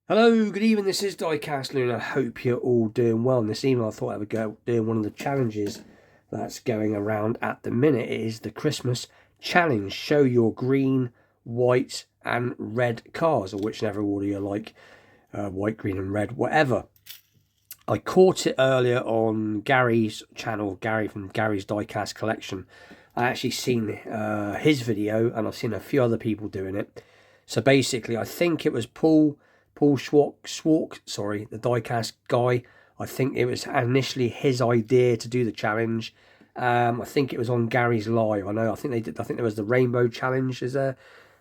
Hello, good evening, this is Diecast and I hope you're all doing well. And this evening I thought I would go doing one of the challenges that's going around at the minute. It is the Christmas challenge. Show your green, white and red cars, or whichever order you like, white, green and red, whatever. I caught it earlier on Gary's channel, Gary from Gary's Diecast collection. I actually seen his video and I've seen a few other people doing it. So basically I think it was Paul Schwark, sorry, the diecast guy. I think it was initially his idea to do the challenge. I think it was on Gary's Live. I think they did. I think there was the rainbow challenge. Is there?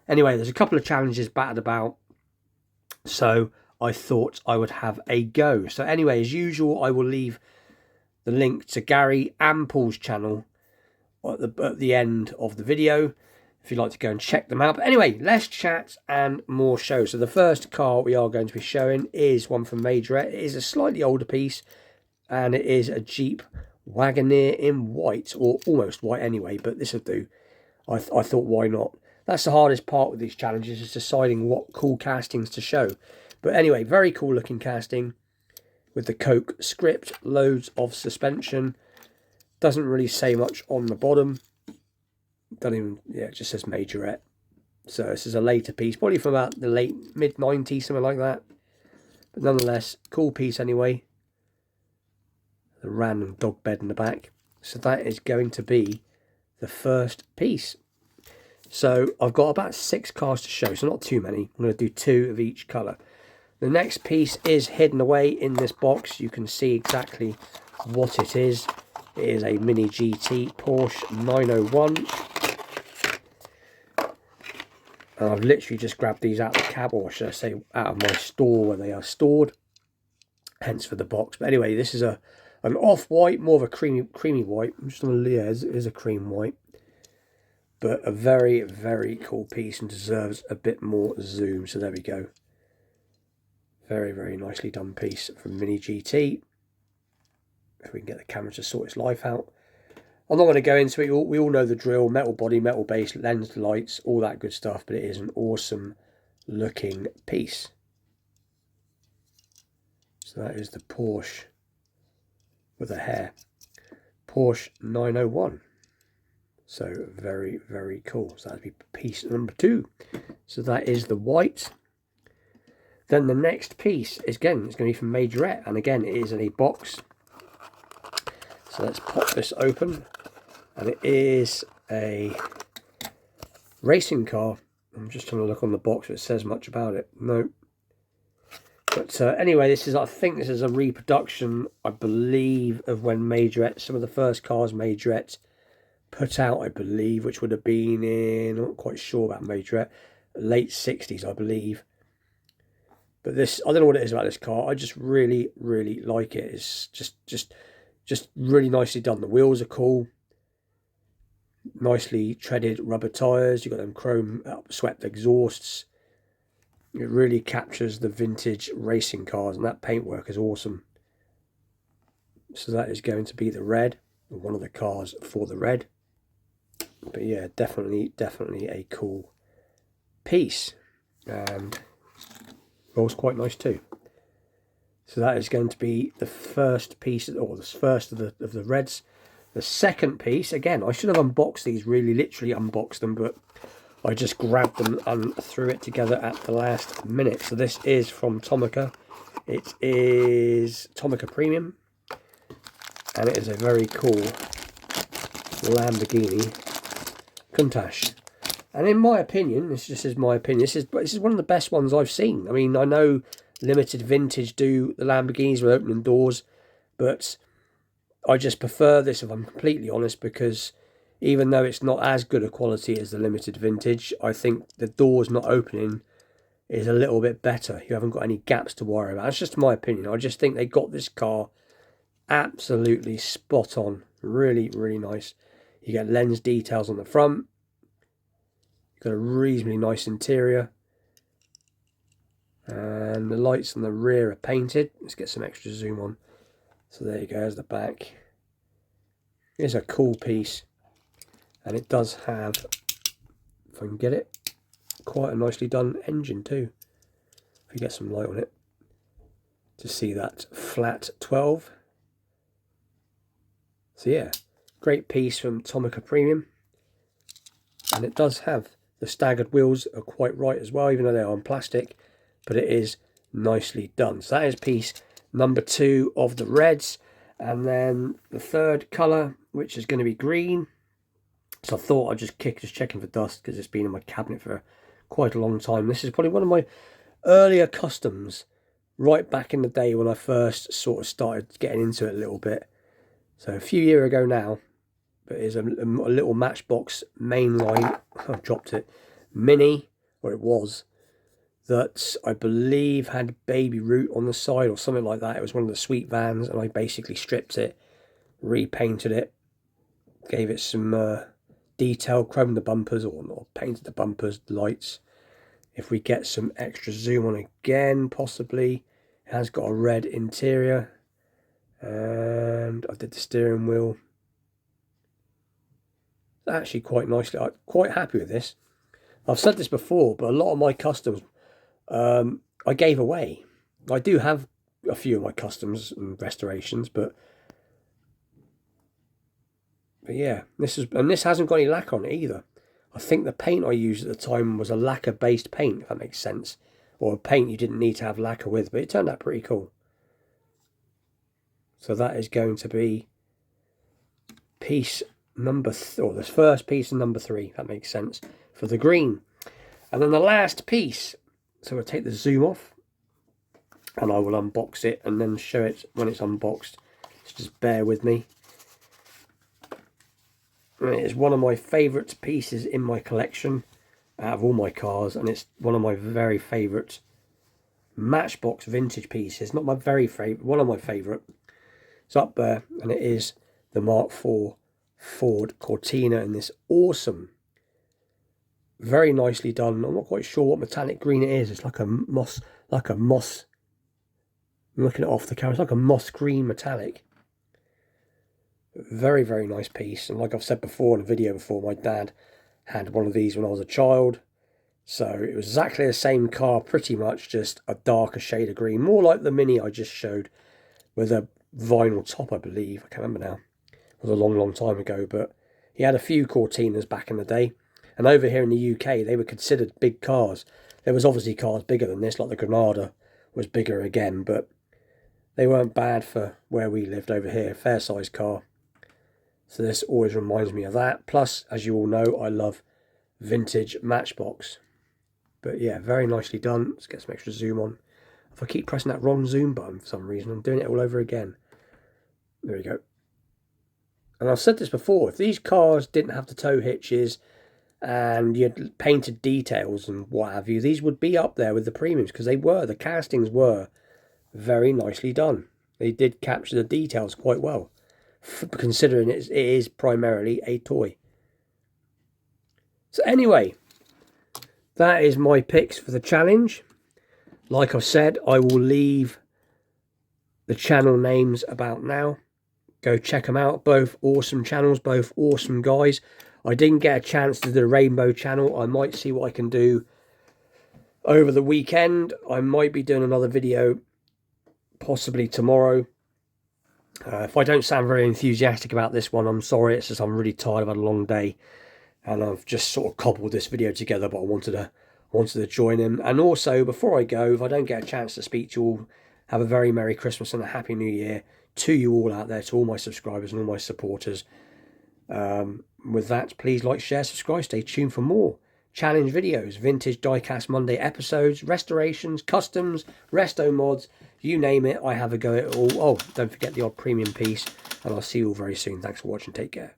Anyway, there's a couple of challenges battered about. So I thought I would have a go. So anyway, as usual, I will leave the link to Gary and Paul's channel at the end of the video, if you'd like to go and check them out. But anyway, less chat and more show. So the first car we are going to be showing is one from Majorette. It is a slightly older piece, and it is a Jeep Wagoneer in white, or almost white anyway, but this will do. I thought, why not? That's the hardest part with these challenges, is deciding what cool castings to show. But anyway, very cool looking casting with the Coke script, loads of suspension. Doesn't really say much on the bottom. It just says Majorette. So this is a later piece, probably from about the mid-90s, something like that. But nonetheless, cool piece anyway. The random dog bed in the back. So that is going to be the first piece. So I've got about 6 cars to show, so not too many. I'm going to do 2 of each colour. The next piece is hidden away in this box. You can see exactly what it is. It is a Mini GT Porsche 901. And I've literally just grabbed these out of the cab, or should I say out of my store where they are stored. Hence for the box. But anyway, this is an off-white, more of a creamy white. I'm just on the, yeah, it is a cream white. But a very, very cool piece and deserves a bit more zoom. So there we go. Very, very nicely done piece from Mini GT. If we can get the camera to sort its life out. I'm not going to go into it. We all know the drill. Metal body, metal base, lens lights, all that good stuff. But it is an awesome looking piece. So that is the Porsche with a hair. Porsche 901. So very, very cool. So that'd be piece number 2. So that is the white. Then the next piece is, again, it's going to be from Majorette. And again, it is in a box. So let's pop this open. And it is a racing car. I'm just trying to look on the box if it says much about it. No. But anyway, I think this is a reproduction, I believe, of when Majorette, some of the first cars Majorette put out, I believe, which would have been in, I'm not quite sure about Majorette, late 60s, I believe. But this, I don't know what it is about this car. I just really, really like it. It's just really nicely done. The wheels are cool. Nicely treaded rubber tyres. You've got them chrome swept exhausts. It really captures the vintage racing cars, and that paintwork is awesome. So that is going to be the red, or one of the cars for the red. But yeah, definitely a cool piece. And rolls quite nice too. So that is going to be the first piece, or the first of the reds. The second piece, again, I should have unboxed these, really literally unboxed them, but I just grabbed them and threw it together at the last minute. So this is from Tomica. It is Tomica Premium, and it is a very cool Lamborghini Countach. And in my opinion, this is my opinion, this is one of the best ones I've seen. I mean, I know Limited Vintage do the Lamborghinis with opening doors, but I just prefer this, if I'm completely honest, because even though it's not as good a quality as the Limited Vintage, I think the doors not opening is a little bit better. You haven't got any gaps to worry about. That's just my opinion. I just think they got this car absolutely spot on. Really, really nice. You get lens details on the front. You've got a reasonably nice interior. And the lights on the rear are painted. Let's get some extra zoom on. So there you go, there's the back. It's a cool piece. And it does have, if I can get it, quite a nicely done engine too. If we get some light on it to see that flat 12. So yeah, great piece from Tomica Premium. And it does have the staggered wheels are quite right as well, even though they're on plastic, but it is nicely done. So that is piece number 2 of the reds. And then the third colour, which is going to be green. So I thought I'd just checking for dust, because it's been in my cabinet for quite a long time. This is probably one of my earlier customs, right back in the day when I first sort of started getting into it a little bit. So a few years ago now, but it's a little Matchbox mainline, I've dropped it, mini, or it was, that I believe had baby root on the side or something like that. It was one of the sweet vans, and I basically stripped it, repainted it, gave it some detail, chromed the bumpers, or not, painted the bumpers, lights. If we get some extra zoom on again, possibly. It has got a red interior, and I did the steering wheel. Actually quite nicely. I'm quite happy with this. I've said this before, but a lot of my customs I gave away. I do have a few of my customs and restorations, but yeah, this hasn't got any lacquer on it either. I think the paint I used at the time was a lacquer based paint, if that makes sense, or a paint you didn't need to have lacquer with, but it turned out pretty cool. So that is going to be piece number the first piece of number 3, if that makes sense, for the green. And then the last piece, so we'll take the zoom off and I will unbox it and then show it when it's unboxed, so just bear with me. It is one of my favourite pieces in my collection out of all my cars, and it's one of my very favourite Matchbox vintage pieces. Not my very favourite, one of my favourite. It's up there, and it is the Mark IV Ford Cortina in this awesome, very nicely done. I'm not quite sure what metallic green it is. It's like a moss. I'm looking at it off the camera. It's like a moss green metallic. Very, very nice piece. And like I've said before in a video before, my dad had one of these when I was a child. So it was exactly the same car, pretty much, just a darker shade of green. More like the Mini I just showed, with a vinyl top, I believe. I can't remember now. It was a long, long time ago. But he had a few Cortinas back in the day. And over here in the UK, they were considered big cars. There was obviously cars bigger than this, like the Granada was bigger again. But they weren't bad for where we lived over here. Fair sized car. So this always reminds me of that. Plus, as you all know, I love vintage Matchbox. But yeah, very nicely done. Let's get some extra zoom on. If I keep pressing that wrong zoom button for some reason, I'm doing it all over again. There we go. And I've said this before, if these cars didn't have the tow hitches and you had painted details and what have you, these would be up there with the premiums, because the castings were very nicely done. They did capture the details quite well, considering it is primarily a toy. So anyway, that is my picks for the challenge. Like I said, I will leave the channel names about now. Go check them out. Both awesome channels, both awesome guys. I didn't get a chance to do the Rainbow channel. I might see what I can do over the weekend. I might be doing another video possibly tomorrow. If I don't sound very enthusiastic about this one, I'm sorry. It's just I'm really tired. I've had a long day, and I've just sort of cobbled this video together. But I wanted to join in. And also, before I go, if I don't get a chance to speak to you all, have a very Merry Christmas and a Happy New Year to you all out there, to all my subscribers and all my supporters. With that, please like, share, subscribe. Stay tuned for more challenge videos, vintage diecast Monday episodes, restorations, customs, resto mods, you name it. I have a go at it all. Oh, don't forget the odd premium piece, and I'll see you all very soon. Thanks for watching. Take care.